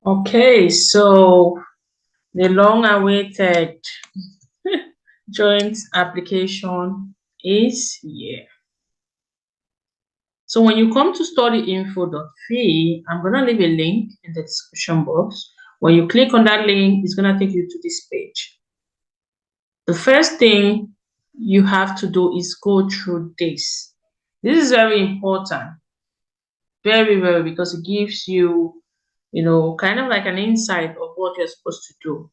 Okay, so the long-awaited joint application is here. So when you come to studyinfo.fi, I'm going to leave a link in the description box. When you click on that link, it's going to take you to this page. The first thing you have to do is go through this. This is very important. Very, very, because it gives you, kind of like an insight of what you're supposed to do.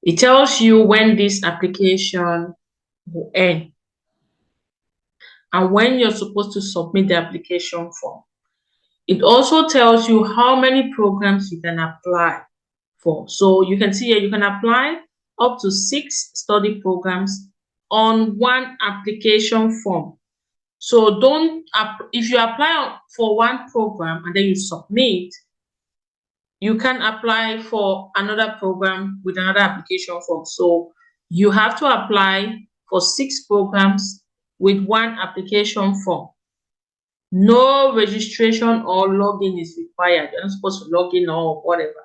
It tells you when this application will end and when you're supposed to submit the application form. It also tells you how many programs you can apply for. So you can see here, you can apply up to 6 study programs on one application form. So if you apply for one program and then you submit, you can apply for another program with another application form. So you have to apply for 6 programs with one application form. No registration or login is required. You're not supposed to log in or whatever.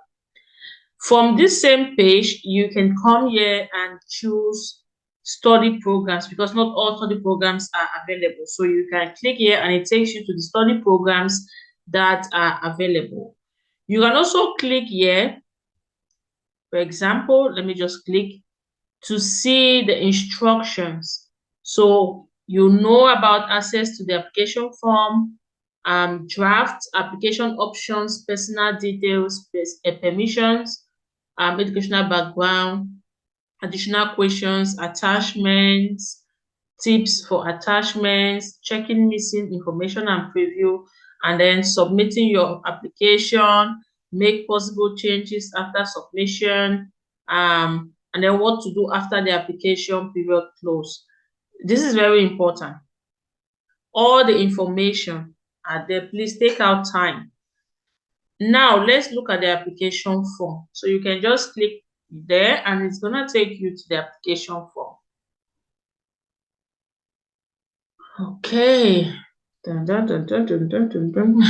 From this same page, you can come here and choose study programs, because not all study programs are available. So you can click here and it takes you to the study programs that are available. You can also click here. For example, let me just click to see the instructions. So you know about access to the application form, draft, application options, personal details, permissions, educational background, additional questions, attachments, tips for attachments, checking missing information and preview, and then submitting your application, make possible changes after submission, and then what to do after the application period close. This is very important. All the information are there. Please take out time. Now let's look at the application form. So you can just click there and it's gonna take you to the application form. Okay. Dun, dun, dun, dun, dun, dun, dun, dun.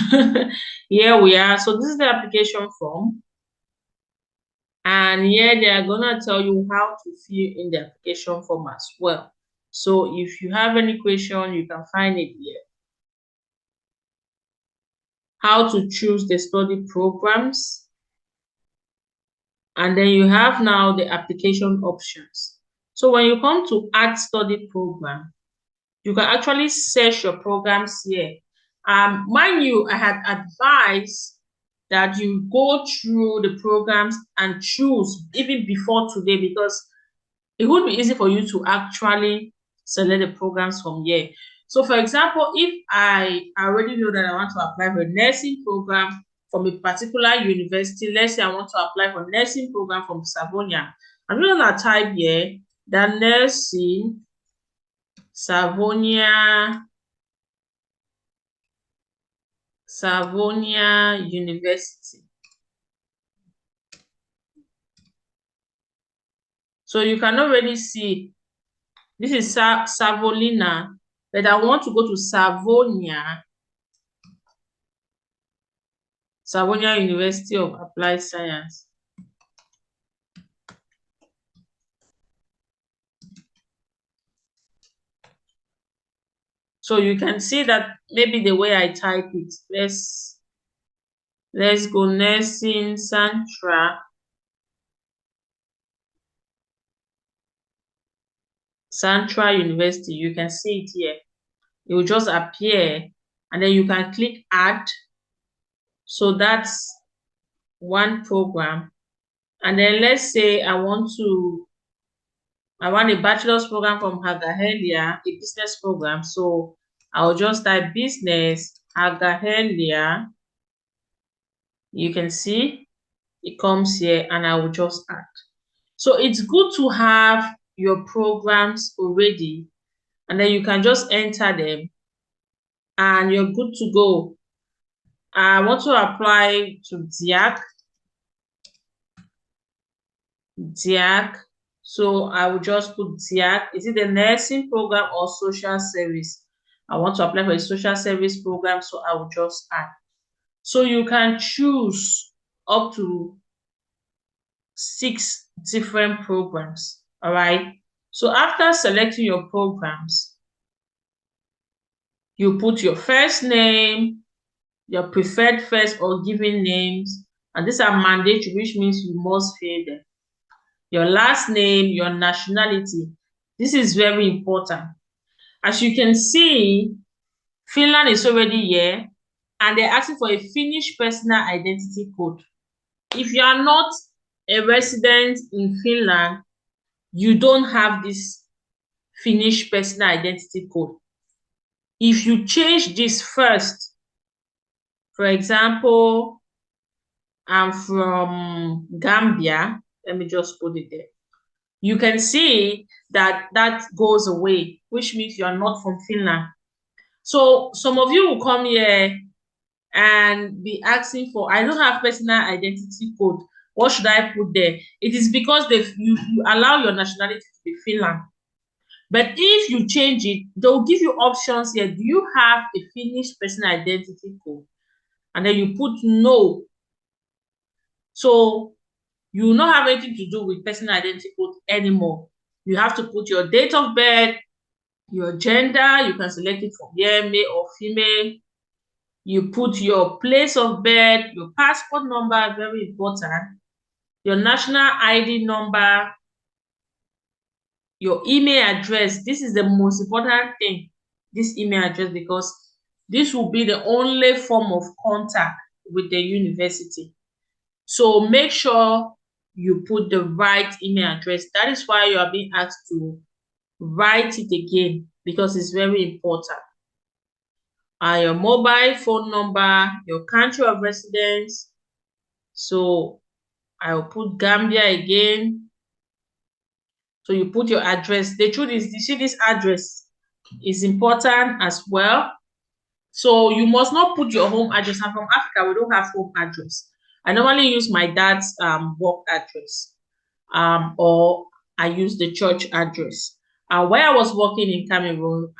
Here we are. So this is the application form. And here they are gonna tell you how to fill in the application form as well. So if you have any question, you can find it here. How to choose the study programs. And then you have now the application options. So when you come to add study program, you can actually search your programs here. Mind you, I had advised that you go through the programs and choose even before today, because it would be easy for you to actually select the programs from here. So for example, if I already know that I want to apply for a nursing program from a particular university, let's say I want to apply for a nursing program from Savonia, I'm just gonna type here that nursing Savonia University. So you can already see this is Savonlinna, but I want to go to Savonia University of Applied Science. So you can see that maybe the way I type it, let's go nursing Central University. You can see it here. It will just appear and then you can click add. So that's one program. And then let's say I want a bachelor's program from Haager-Helia, a business program. So I'll just type business Haager-Helia. You can see it comes here and I will just add. So it's good to have your programs already and then you can just enter them and you're good to go. I want to apply to DIAC. So I will just put DIAC. Is it the nursing program or social service? I want to apply for a social service program, so I will just add. So you can choose up to 6 different programs. All right. So after selecting your programs, you put your first name, your preferred first or given names, and these are mandatory, which means you must fill them. Your last name, your nationality. This is very important. As you can see, Finland is already here, and they're asking for a Finnish personal identity code. If you are not a resident in Finland, you don't have this Finnish personal identity code. If you change this first, for example, I'm from Gambia, let me just put it there. You can see that that goes away, which means you are not from Finland. So some of you will come here and be asking for, I don't have personal identity code. What should I put there? It is because you allow your nationality to be Finland. But if you change it, they'll give you options here. Do you have a Finnish personal identity code? And then you put no. So you will not have anything to do with personal identity code anymore. You have to put your date of birth, your gender. You can select it from here, male or female. You put your place of birth, your passport number, very important, your national ID number, your email address. This is the most important thing, this email address, because this will be the only form of contact with the university. So make sure you put the right email address. That is why you are being asked to write it again, because it's very important. Your mobile phone number, your country of residence. So I'll put Gambia again. So you put your address. The truth is, you see this address is important as well. So you must not put your home address. I'm from Africa, we don't have home address. I normally use my dad's work address, or I use the church address. When I was working in Cameroon,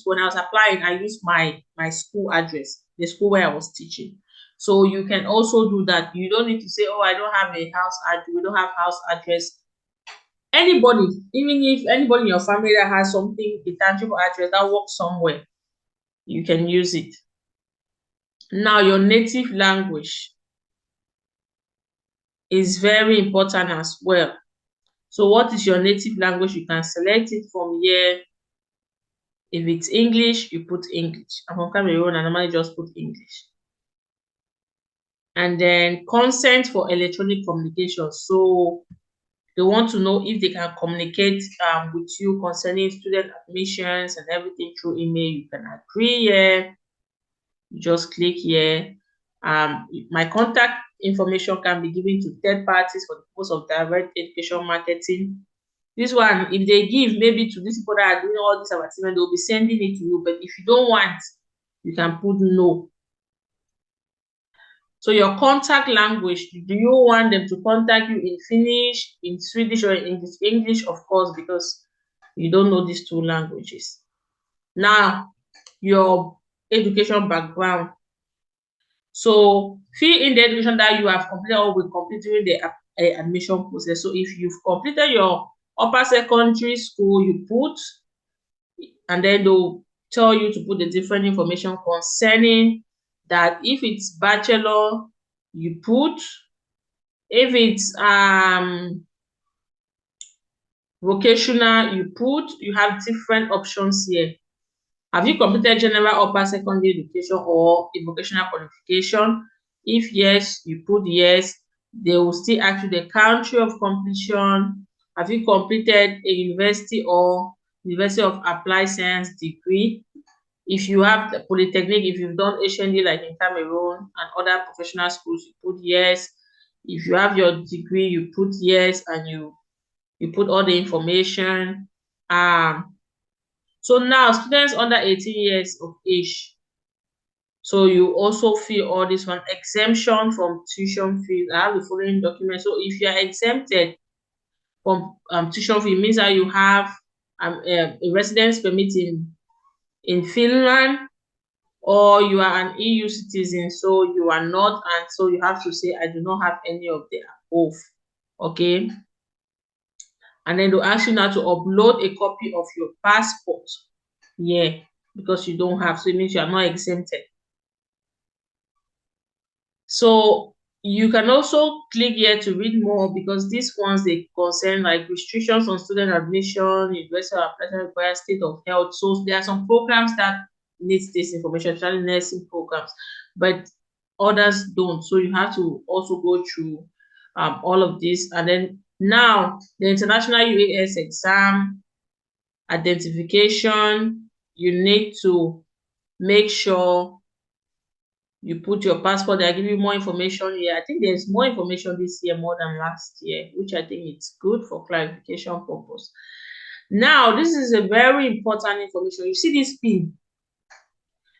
when I was applying, I used my school address, the school where I was teaching. So you can also do that. You don't need to say, oh, I don't have a house address. We don't have house address. Anybody, even if anybody in your family that has something, a tangible address that works somewhere, you can use it. Now, your native language is very important as well. So what is your native language? You can select it from here. If it's English, you put English. I'm from Cameroon, and I normally just put English. And then consent for electronic communication. So they want to know if they can communicate with you concerning student admissions and everything through email. You can agree here. You just click here. My contact information can be given to third parties for the purpose of direct education marketing. This one, if they give maybe to these people that are doing all this advertisement, they'll be sending it to you. But if you don't want, you can put no. So your contact language, do you want them to contact you in Finnish, in Swedish, or in English? Of course, because you don't know these two languages. Now, your education background. So fill in the education that you have completed or will complete during the admission process. So if you've completed your upper secondary school, you put, and then they'll tell you to put the different information concerning that. If it's bachelor, you put. If it's vocational, you put. You have different options here. Have you completed general upper secondary education or a vocational qualification? If yes, you put yes. They will still ask you the country of completion. Have you completed a university or University of Applied Science degree? If you have the polytechnic, if you've done HND like in Cameroon and other professional schools, you put yes. If you have your degree, you put yes, and you put all the information. So now students under 18 years of age. So you also fill all this one. Exemption from tuition fees. I have the following documents. So if you are exempted from tuition fee, means that you have a residence permit in Finland, or you are an EU citizen, so you are not, and so you have to say, I do not have any of the above. Okay. And then they'll ask you now to upload a copy of your passport. Yeah, because you don't have, so it means you are not exempted. So you can also click here to read more, because these ones, they concern like restrictions on student admission, university application requires state of health. So there are some programs that needs this information, especially nursing programs, but others don't. So you have to also go through all of this. And then now the international UAS exam identification, you need to make sure you put your passport. They give you more information here. I think there's more information this year more than last year, which I think it's good for clarification purpose. Now, this is a very important information. You see this pin.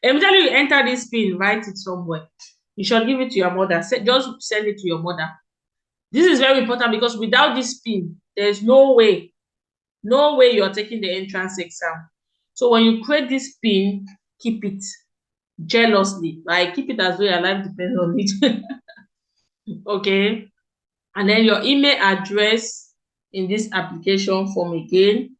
Immediately you enter this pin, write it somewhere. You should give it to your mother. Just send it to your mother. This is very important, because without this pin, there's no way you're taking the entrance exam. So when you create this pin, keep it jealously. Like, keep it as though your life depends on it. Okay. And then your email address in this application form again.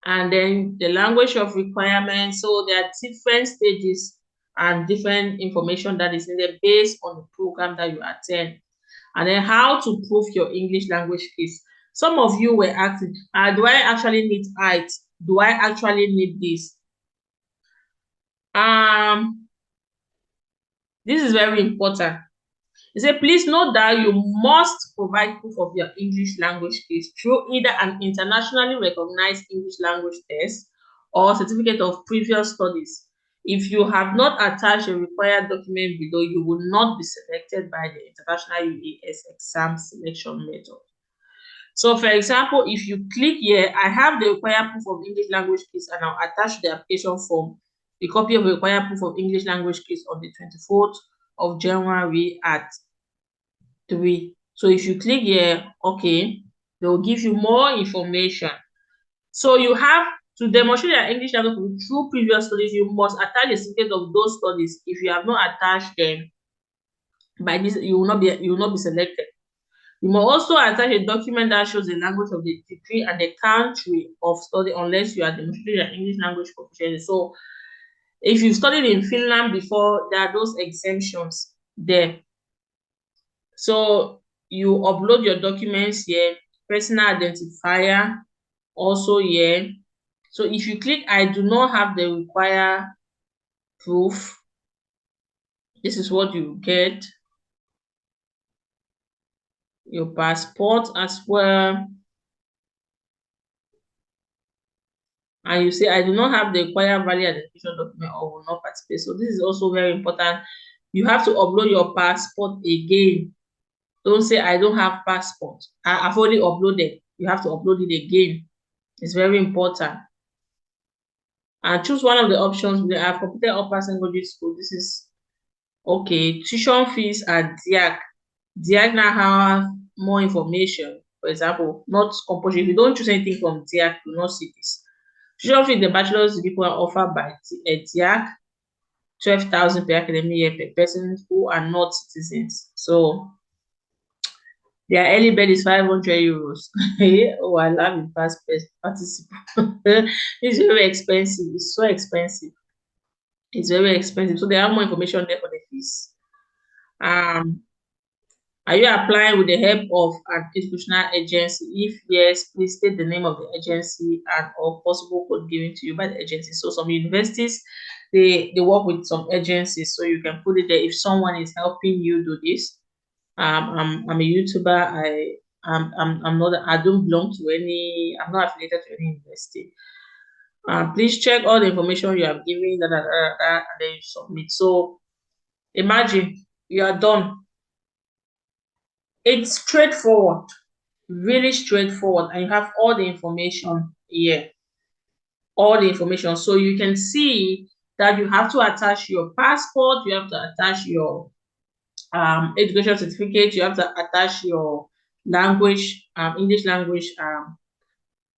And then the language of requirement. So there are different stages and different information that is needed based on the program that you attend. And then how to prove your English language skills. Some of you were asking, do I actually need height? Do I actually need this? This is very important. It said, please note that you must provide proof of your English language skills through either an internationally recognized English language test or certificate of previous studies. If you have not attached a required document below, you will not be selected by the International UAS exam selection method. So, for example, if you click here, I have the required proof of English language skills, and I'll attach the application form, a copy of the required proof of English language skills on the 24th of January at 3. So if you click here, okay, they will give you more information. So you have to demonstrate your English language through previous studies. You must attach a certificate of those studies. If you have not attached them, by this you will not be selected. You must also attach a document that shows the language of the degree and the country of study, unless you are demonstrating your English language proficiency. So if you studied in Finland before, there are those exemptions there. So you upload your documents here, personal identifier also here. So if you click, I do not have the required proof, this is what you get. Your passport as well. And you say, I do not have the required valid identification document or will not participate. So this is also very important. You have to upload your passport again. Don't say, I don't have passport. I've already uploaded. You have to upload it again. It's very important. And choose one of the options. We have completed upper secondary school. This is okay. Tuition fees at DIAC. DIAC now have more information. For example, not compulsory. If you don't choose anything from DIAC, you will not see this. Tuition fee, the bachelor's degree program offered by DIAC, 12,000 per academic year per person who are not citizens. So their early bird is 500 euros. Oh, I love it. Past participant. It's very expensive. It's so expensive. It's very expensive. So they have more information there for the fees. Are you applying with the help of an institutional agency? If yes, please state the name of the agency and or possible code given to you by the agency. So some universities, they work with some agencies, so you can put it there if someone is helping you do this. I'm a YouTuber. I'm not. I don't belong to any. I'm not affiliated to any university. Please check all the information you have given, and then you submit. So imagine you are done. It's straightforward, really straightforward, and you have all the information here. All the information. So you can see that you have to attach your passport, you have to attach your education certificate, you have to attach your language, English language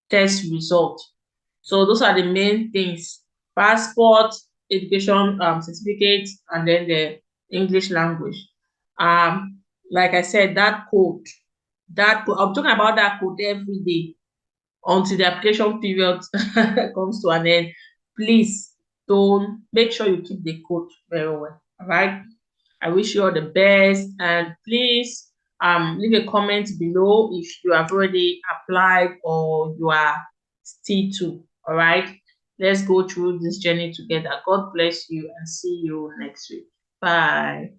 test result. So those are the main things: passport, education certificate, and then the English language. Like I said, that code, I'm talking about that code every day until the application period comes to an end. Please don't make sure you keep the code very well. All right. I wish you all the best, and please leave a comment below if you have already applied or you are still to. All right. Let's go through this journey together. God bless you and see you next week. Bye.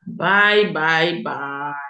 Bye.